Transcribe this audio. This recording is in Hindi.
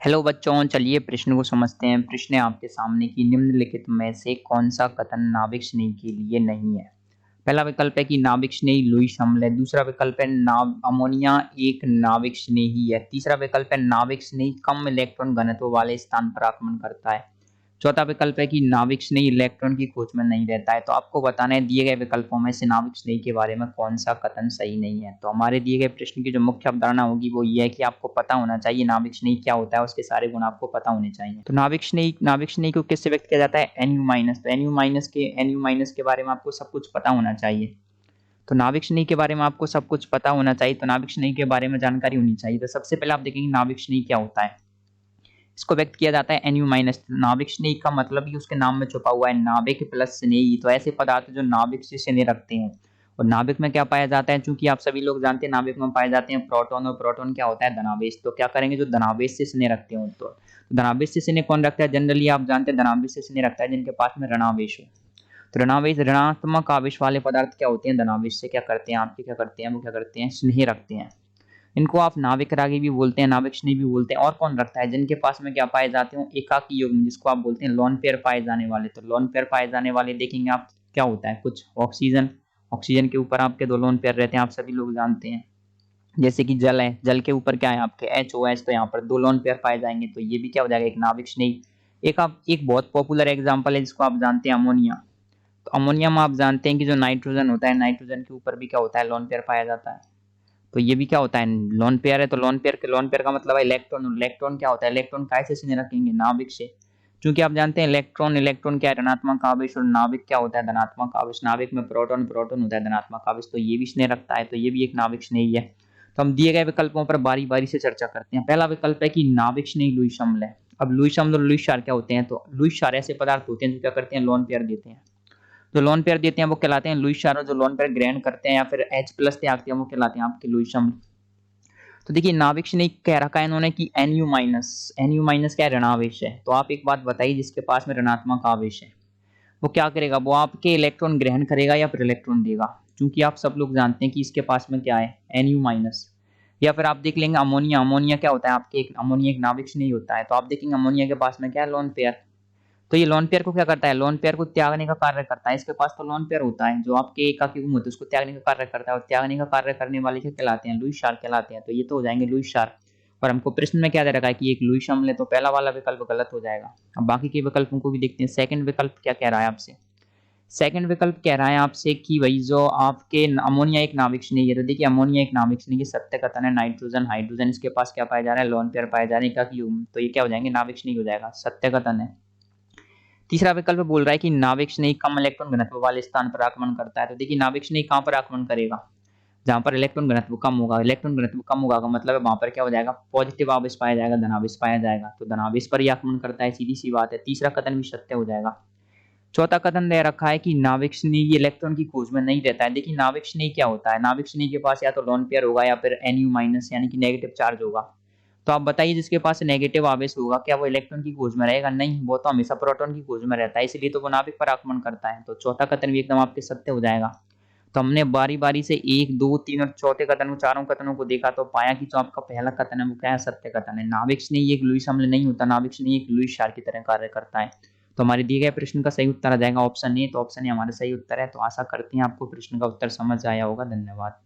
हेलो बच्चों, चलिए प्रश्न को समझते हैं। प्रश्न है आपके सामने कि निम्नलिखित में से कौन सा कथन नाभिक स्नेही के लिए नहीं है। पहला विकल्प है कि नाभिक स्नेही लुईस अम्ल है। दूसरा विकल्प है नाव अमोनिया एक नाभिक स्नेही है। तीसरा विकल्प है नाभिक स्नेही कम इलेक्ट्रॉन घनत्व वाले स्थान पर आक्रमण करता है। चौथा विकल्प है कि नाभिक स्नेही इलेक्ट्रॉन की खोज में नहीं रहता है। तो आपको बताना है दिए गए विकल्पों में से नाभिक स्नेही के बारे में कौन सा कथन सही नहीं है। तो हमारे दिए गए प्रश्न की जो मुख्य अवधारणा होगी वो ये है कि आपको पता होना चाहिए नाभिक स्नेही क्या होता है, उसके सारे गुण आपको पता होने चाहिए। तो नाभिक स्नेही को किससे व्यक्त किया जाता है? Nu minus. तो Nu माइनस के बारे में आपको सब कुछ पता होना चाहिए। तो नाभिक स्नेही के बारे में आपको सब कुछ पता होना चाहिए। तो नाभिक स्नेही के बारे में जानकारी होनी चाहिए। तो सबसे पहले आप देखेंगे नाभिक स्नेही क्या होता है। इसको व्यक्त किया जाता है Nu माइनस। नाभिक स्नेही का मतलब ही उसके नाम में छुपा हुआ है, नाभिक प्लस स्नेही। तो ऐसे पदार्थ जो नाभिक से स्नेह रखते हैं। और नाभिक में क्या पाया जाता है? चूंकि आप सभी लोग जानते हैं नाभिक में पाए जाते हैं प्रोटॉन, और प्रोटॉन क्या होता है? धनावेश। तो क्या करेंगे जो धनावेश से स्नेह रखते हो। तो धनावेश से स्नेह कौन रखता है? जनरली आप जानते हैं धनावेश से स्नेह रखता है जिनके पास में ऋणावेश हो। तो ऋणावेश ऋणात्मक आवेश वाले पदार्थ क्या होते हैं? धनावेश से क्या करते हैं? आपके क्या करते हैं? वो क्या करते हैं? स्नेह रखते हैं। इनको आप नाभिक रागी भी बोलते हैं, नाभिक स्नेही भी बोलते हैं। और कौन रखता है? जिनके पास में क्या पाए जाते हो? एकाकी युग्म, जिसको आप बोलते हैं लोन पेयर पाए जाने वाले। तो लोन पेयर पाए जाने वाले देखेंगे आप क्या होता है, कुछ ऑक्सीजन। ऑक्सीजन के ऊपर आपके दो लोन पेयर रहते हैं, आप सभी लोग जानते हैं। जैसे कि जल है, जल के ऊपर क्या है आपके HOH, तो यहाँ पर दो लोन पेयर पाए जाएंगे। तो ये भी क्या हो जाएगा? एक नाभिक स्नेही। एक बहुत पॉपुलर एग्जाम्पल है जिसको आप जानते हैं, अमोनिया। तो अमोनिया में आप जानते हैं कि जो नाइट्रोजन होता है, नाइट्रोजन के ऊपर भी क्या होता है? लोन पेयर पाया जाता है। तो ये भी क्या होता है? लोन पेयर है। तो लोन पेयर का मतलब है इलेक्ट्रॉन। इलेक्ट्रॉन क्या होता है? इलेक्ट्रॉन कैसे से रखेंगे? नाभिक से। क्योंकि आप जानते हैं इलेक्ट्रॉन इलेक्ट्रॉन क्या है? ऋणात्मक आवेश। और नाभिक क्या होता है? धनात्मक आवेश। नाभिक में प्रोटॉन प्रोटॉन होता है धनात्मक आवेश। तो ये भी स्नेह रखता है। तो ये भी एक नाभिक स्नेही है। तो हम दिए गए विकल्पों पर बारी बारी से चर्चा करते हैं। पहला विकल्प है कि नाभिक स्नेही लुईस अम्ल है। अब लुईस अम्ल और लुईस क्षार क्या होते हैं? तो लुईस क्षार ऐसे पदार्थ होते हैं जो क्या करते हैं? लोन पेयर देते हैं। जो लोन पेयर देते हैं वो कहलाते हैं लुईस क्षार। और जो लोन पेयर ग्रहण करते हैं या फिर H प्लस त्यागते हैं वो कहलाते हैं आपके लुईस अम्ल। तो देखिए नाभिक स्नेही कह रखा है इन्होंने कि Nu माइनस। Nu माइनस क्या है? ऋणावेश है। तो आप एक बात बताइए, जिसके पास में ऋणात्मक आवेश है वो क्या करेगा? वो आपके इलेक्ट्रॉन ग्रहण करेगा या फिर इलेक्ट्रॉन देगा? क्योंकि आप सब लोग जानते हैं कि इसके पास में क्या है? Nu minus. या फिर आप देख लेंगे अमोनिया। अमोनिया क्या होता है आपके? एक अमोनिया एक नाभिक स्नेही होता है। तो आप देखेंगे अमोनिया के पास में क्या है? Lone pair. तो ये लोन पेयर को क्या करता है? लोन पेयर को त्यागने का कार्य करता है। इसके पास तो लोन पेयर होता है जो आपके एकाकी गुण होते हैं, उसको त्यागने का कार्य करता है। और त्यागने का कार्य करने वाले क्या कहलाते हैं? लुईस क्षार कहलाते हैं। तो ये तो हो जाएंगे लुईस क्षार। और हमको प्रश्न में क्या दे रखा है कि एक लुईस अम्ल है। तो पहला वाला विकल्प गलत हो जाएगा। अब बाकी के विकल्पों को भी देखते हैं। सेकंड विकल्प क्या कह रहा है आपसे? सेकंड विकल्प कह रहा है आपसे कि भाई जो आपके अमोनिया एक नाभिक स्नेही है। तो देखिए अमोनिया एक नाभिक स्नेही, सत्य कथन है। नाइट्रोजन हाइड्रोजन इसके पास क्या पाया जा रहा है? लोन पेयर पाए जा रहे हैं एकाकी युग्म। तो ये क्या हो जाएंगे? नाभिक स्नेही हो जाएगा, सत्य कथन है। तीसरा विकल्प बोल रहा है कि नाभिक स्नेही कम इलेक्ट्रॉन घनत्व वाले स्थान पर आक्रमण करता है। तो देखिए नाभिक स्नेही कहां पर आक्रमण करेगा? जहां पर इलेक्ट्रॉन घनत्व कम होगा। इलेक्ट्रॉन घनत्व कम होगा का मतलब है वहां पर क्या हो जाएगा? पॉजिटिव आवेश पाया जाएगा, धनावेश पाया जाएगा। तो धनावेश पर ही आक्रमण करता है, सीधी सी बात है। तीसरा कथन भी सत्य हो जाएगा। चौथा कथन दे रखा है कि नाभिक स्नेही इलेक्ट्रॉन की खोज में नहीं रहता है। देखिए नाभिक स्नेही क्या होता है? नाभिक स्नेही के पास या तो लोन पेयर होगा या फिर Nu माइनस यानी कि नेगेटिव चार्ज होगा। तो आप बताइए जिसके पास नेगेटिव आवेश होगा क्या वो इलेक्ट्रॉन की खोज में रहेगा? नहीं, वो तो हमेशा प्रोटॉन की खोज में रहता है, इसलिए तो वो नाभिक पर आक्रमण करता है। तो चौथा कथन भी एकदम आपके सत्य हो जाएगा। तो हमने बारी बारी से 1 2 3 और चौथे कथन को, चारों कथनों को देखा तो पाया कि जो आपका पहला कथन है वो क्या है? सत्य कथन है। नाभिक स्नेही एक लुईस अम्ल नहीं होता। नाभिक स्नेही एक लुईस क्षार की तरह कार्य करता है। तो हमारे दिए गए प्रश्न का सही उत्तर आ जाएगा ऑप्शन ए। तो ऑप्शन ए हमारा सही उत्तर है। तो आशा करते हैं आपको प्रश्न का उत्तर समझ आया होगा। धन्यवाद।